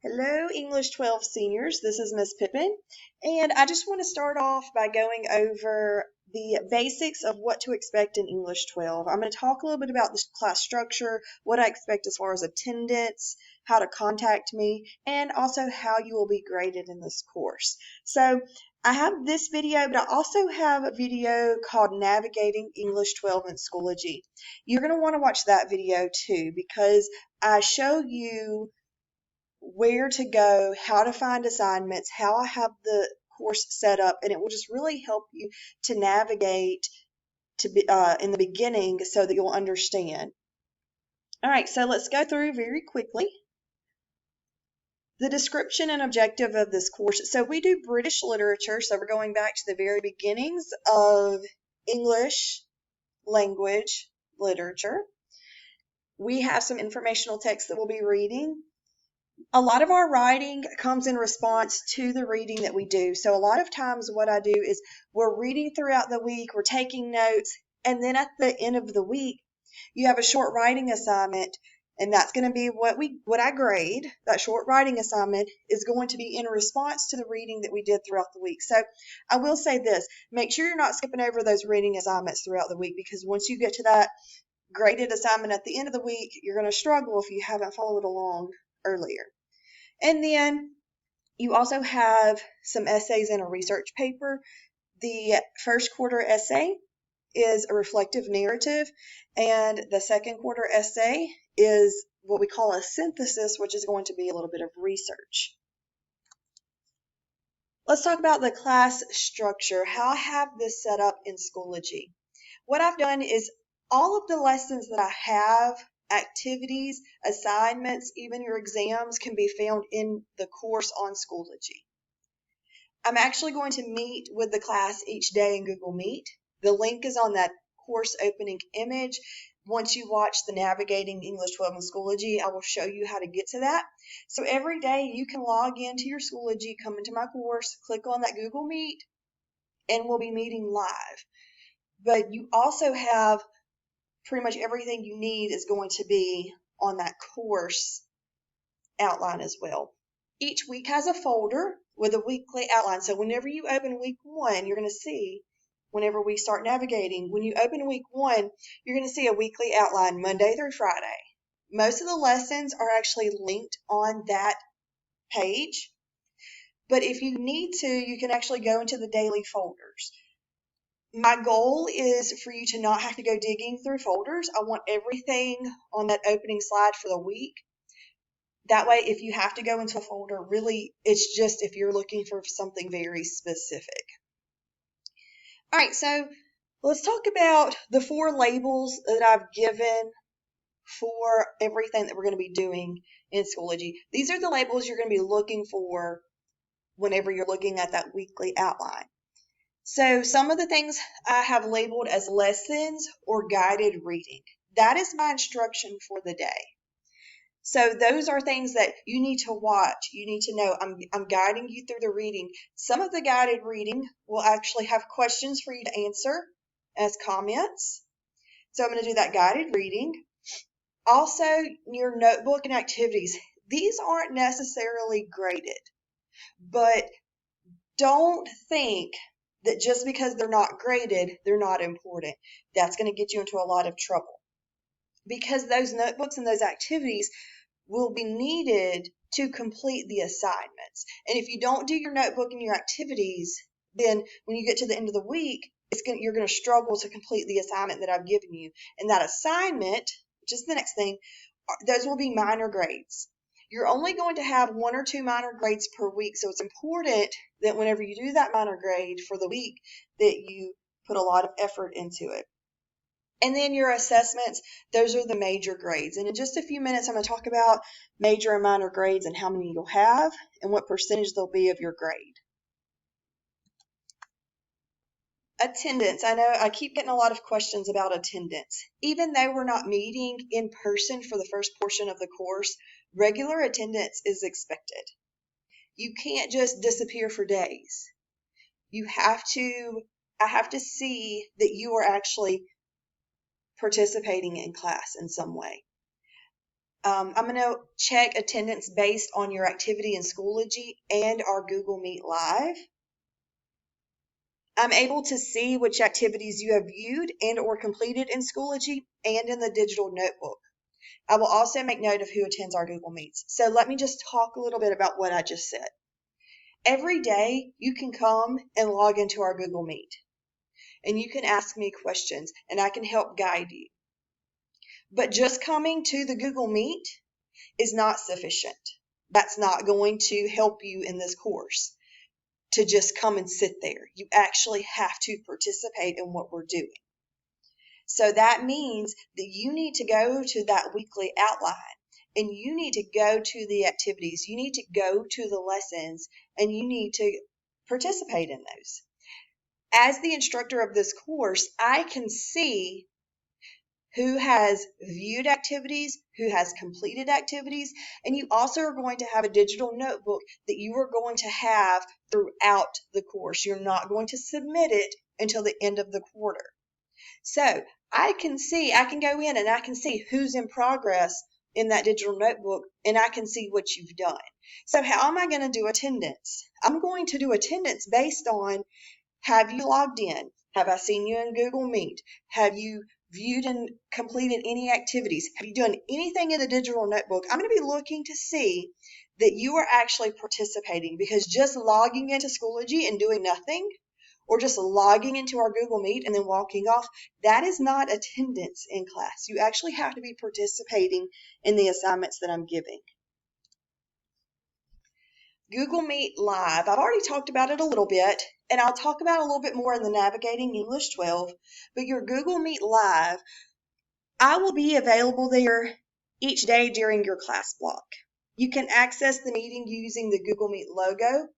Hello, English 12 seniors. This is Miss Pippin, and I just want to start off by going over the basics of what to expect in English 12. I'm going to talk a little bit about the class structure, what I expect as far as attendance, how to contact me, and also how you will be graded in this course. So I have this video, but I also have a video called Navigating English 12 in Schoology. You're going to want to watch that video too because I show you where to go, how to find assignments, how I have the course set up, and it will just really help you to navigate in the beginning so that you'll understand. All right, so let's go through very quickly the description and objective of this course. So we do British literature, so we're going back to the very beginnings of English language literature. We have some informational text that we'll be reading. A lot of our writing comes in response to the reading that we do. So a lot of times what I do is we're reading throughout the week, we're taking notes, and then at the end of the week, you have a short writing assignment, and that's going to be what I grade. That short writing assignment is going to be in response to the reading that we did throughout the week. So I will say this, make sure you're not skipping over those reading assignments throughout the week, because once you get to that graded assignment at the end of the week, you're going to struggle if you haven't followed along earlier. And then you also have some essays and a research paper. The first quarter essay is a reflective narrative, and the second quarter essay is what we call a synthesis, which is going to be a little bit of research. Let's talk about the class structure, how I have this set up in Schoology. What I've done is all of the lessons that I have, activities, assignments, even your exams can be found in the course on Schoology. I'm actually going to meet with the class each day in Google Meet. The link is on that course opening image. Once you watch the Navigating English 12 in Schoology, I will show you how to get to that. So every day you can log into your Schoology, come into my course, click on that Google Meet, and we'll be meeting live. But you also have pretty much everything you need is going to be on that course outline as well. Each week has a folder with a weekly outline. So whenever you open week 1, you're going to see, whenever we start navigating, when you open week 1, you're going to see a weekly outline Monday through Friday. Most of the lessons are actually linked on that page. But if you need to, you can actually go into the daily folders. My goal is for you to not have to go digging through folders. I want everything on that opening slide for the week. That way, if you have to go into a folder, really, it's just if you're looking for something very specific. All right, so let's talk about the 4 labels that I've given for everything that we're going to be doing in Schoology. These are the labels you're going to be looking for whenever you're looking at that weekly outline. So some of the things I have labeled as lessons or guided reading. That is my instruction for the day. So those are things that you need to watch. You need to know I'm guiding you through the reading. Some of the guided reading will actually have questions for you to answer as comments. So I'm going to do that guided reading. Also, your notebook and activities. These aren't necessarily graded, but don't think that just because they're not graded, they're not important. That's going to get you into a lot of trouble because those notebooks and those activities will be needed to complete the assignments. And if you don't do your notebook and your activities, then when you get to the end of the week, you're going to struggle to complete the assignment that I've given you. And that assignment, which is the next thing, those will be minor grades. You're only going to have 1 or 2 minor grades per week, so it's important that whenever you do that minor grade for the week that you put a lot of effort into it. And then your assessments, those are the major grades. And in just a few minutes, I'm going to talk about major and minor grades and how many you'll have and what percentage they'll be of your grade. Attendance. I know I keep getting a lot of questions about attendance. Even though we're not meeting in person for the first portion of the course, regular attendance is expected. You can't just disappear for days. I have to see that you are actually participating in class in some way. I'm going to check attendance based on your activity in Schoology and our Google Meet Live. I'm able to see which activities you have viewed and or completed in Schoology and in the digital notebook. I will also make note of who attends our Google Meets. So let me just talk a little bit about what I just said. Every day you can come and log into our Google Meet and you can ask me questions and I can help guide you. But just coming to the Google Meet is not sufficient. That's not going to help you in this course to just come and sit there. You actually have to participate in what we're doing. So that means that you need to go to that weekly outline and you need to go to the activities. You need to go to the lessons and you need to participate in those. As the instructor of this course, I can see who has viewed activities, who has completed activities, and you also are going to have a digital notebook that you are going to have throughout the course. You're not going to submit it until the end of the quarter. So I can go in and I can see who's in progress in that digital notebook and I can see what you've done. So how am I going to do attendance? I'm going to do attendance based on, have you logged in? Have I seen you in Google Meet? Have you viewed and completed any activities? Have you done anything in the digital notebook? I'm going to be looking to see that you are actually participating, because just logging into Schoology and doing nothing, or just logging into our Google Meet and then walking off, that is not attendance in class. You actually have to be participating in the assignments that I'm giving. Google Meet Live, I've already talked about it a little bit, and I'll talk about it a little bit more in the Navigating English 12, but your Google Meet Live, I will be available there each day during your class block. You can access the meeting using the Google Meet logo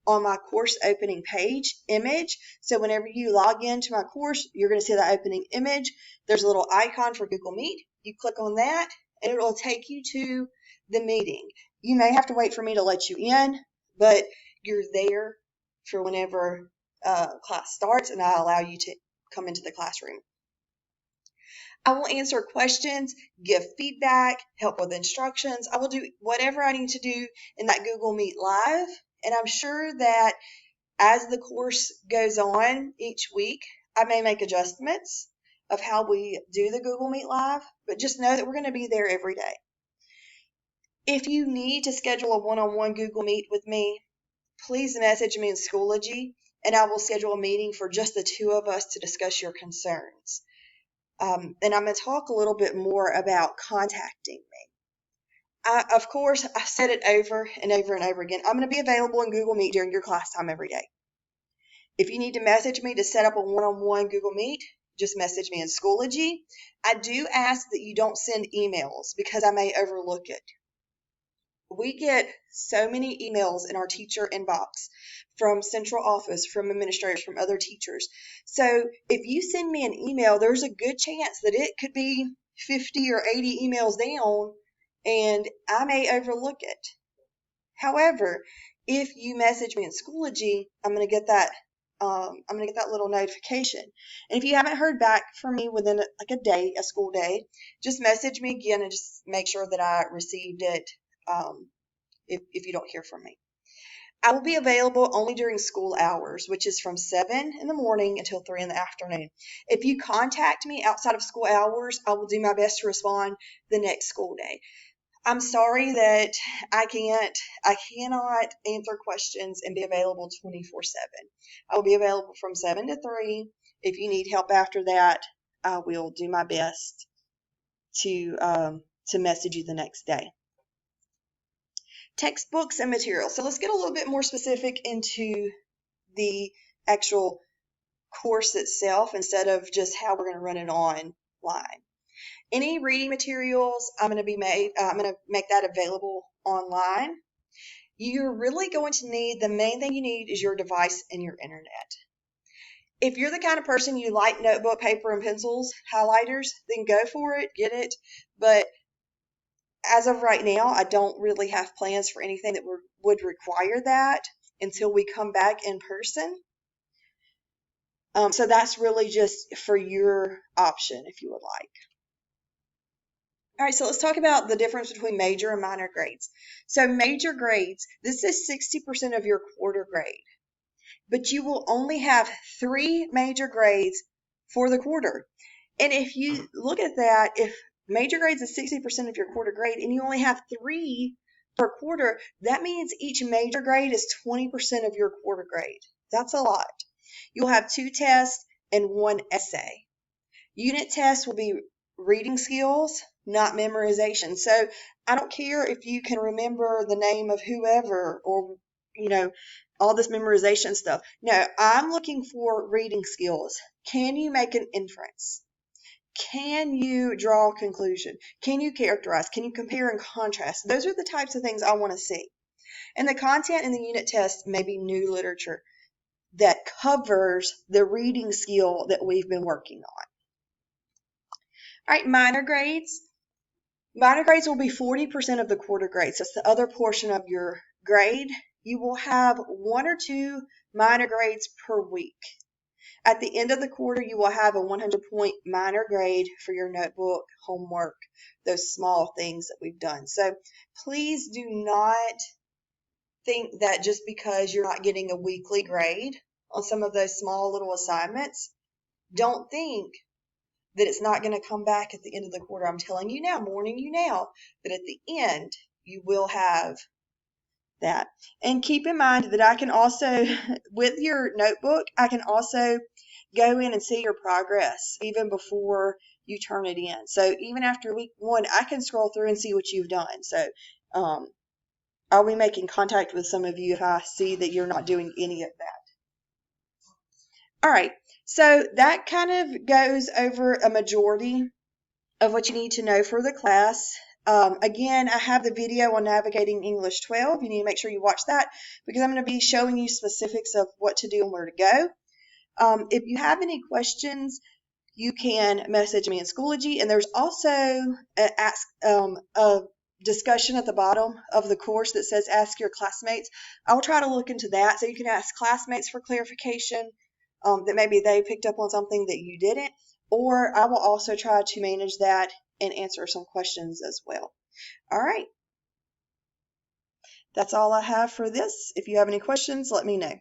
on my course opening page image. So whenever you log into my course, you're going to see the opening image. There's a little icon for Google Meet. You click on that and it will take you to the meeting. You may have to wait for me to let you in, but you're there for whenever class starts and I allow you to come into the classroom. I will answer questions, give feedback, help with instructions. I will do whatever I need to do in that Google Meet Live. And I'm sure that as the course goes on each week, I may make adjustments of how we do the Google Meet Live, but just know that we're going to be there every day. If you need to schedule a one-on-one Google Meet with me, please message me in Schoology, and I will schedule a meeting for just the two of us to discuss your concerns. And I'm going to talk a little bit more about contacting me. Of course, I've said it over and over and over again. I'm going to be available in Google Meet during your class time every day. If you need to message me to set up a one-on-one Google Meet, just message me in Schoology. I do ask that you don't send emails because I may overlook it. We get so many emails in our teacher inbox from central office, from administrators, from other teachers. So if you send me an email, there's a good chance that it could be 50 or 80 emails down and I may overlook it. However, if you message me in Schoology, I'm going to get that little notification. And if you haven't heard back from me within like a day, a school day, just message me again and just make sure that I received it. If you don't hear from me. I will be available only during school hours, which is from 7 in the morning until 3 in the afternoon. If you contact me outside of school hours, I will do my best to respond the next school day. I'm sorry that I cannot answer questions and be available 24/7. I will be available from 7 to 3. If you need help after that, I will do my best to message you the next day. Textbooks and materials. So let's get a little bit more specific into the actual course itself instead of just how we're going to run it online. Any reading materials, I'm going to make that available online. You're really going to need, the main thing you need is your device and your internet. If you're the kind of person you like notebook, paper, and pencils, highlighters, then go for it, get it. But as of right now, I don't really have plans for anything that would require that until we come back in person. So that's really just for your option if you would like. All right, so let's talk about the difference between major and minor grades. So major grades, this is 60% of your quarter grade, but you will only have 3 major grades for the quarter. And if you look at that, if major grades is 60% of your quarter grade and you only have 3 per quarter, that means each major grade is 20% of your quarter grade. That's a lot. You'll have 2 tests and 1 essay. Unit tests will be reading skills, not memorization. So I don't care if you can remember the name of whoever or, you know, all this memorization stuff. No, I'm looking for reading skills. Can you make an inference? Can you draw a conclusion? Can you characterize? Can you compare and contrast? Those are the types of things I want to see. And the content in the unit test may be new literature that covers the reading skill that we've been working on. All right, minor grades. Minor grades will be 40% of the quarter grades. That's the other portion of your grade. You will have 1 or 2 minor grades per week. At the end of the quarter, you will have a 100-point minor grade for your notebook, homework, those small things that we've done. So please do not think that just because you're not getting a weekly grade on some of those small little assignments, don't think that it's not going to come back at the end of the quarter. I'm telling you now, I'm warning you now, that at the end you will have that. And keep in mind that I can also, with your notebook, I can also go in and see your progress even before you turn it in. So even after week 1, I can scroll through and see what you've done. So I'll be making contact with some of you if I see that you're not doing any of that. All right, so that kind of goes over a majority of what you need to know for the class. Again, I have the video on Navigating English 12. You need to make sure you watch that because I'm going to be showing you specifics of what to do and where to go. If you have any questions, you can message me in Schoology, and there's also a discussion at the bottom of the course that says ask your classmates. I will try to look into that so you can ask classmates for clarification that maybe they picked up on something that you didn't, or I will also try to manage that and answer some questions as well. All right. That's all I have for this. If you have any questions, let me know.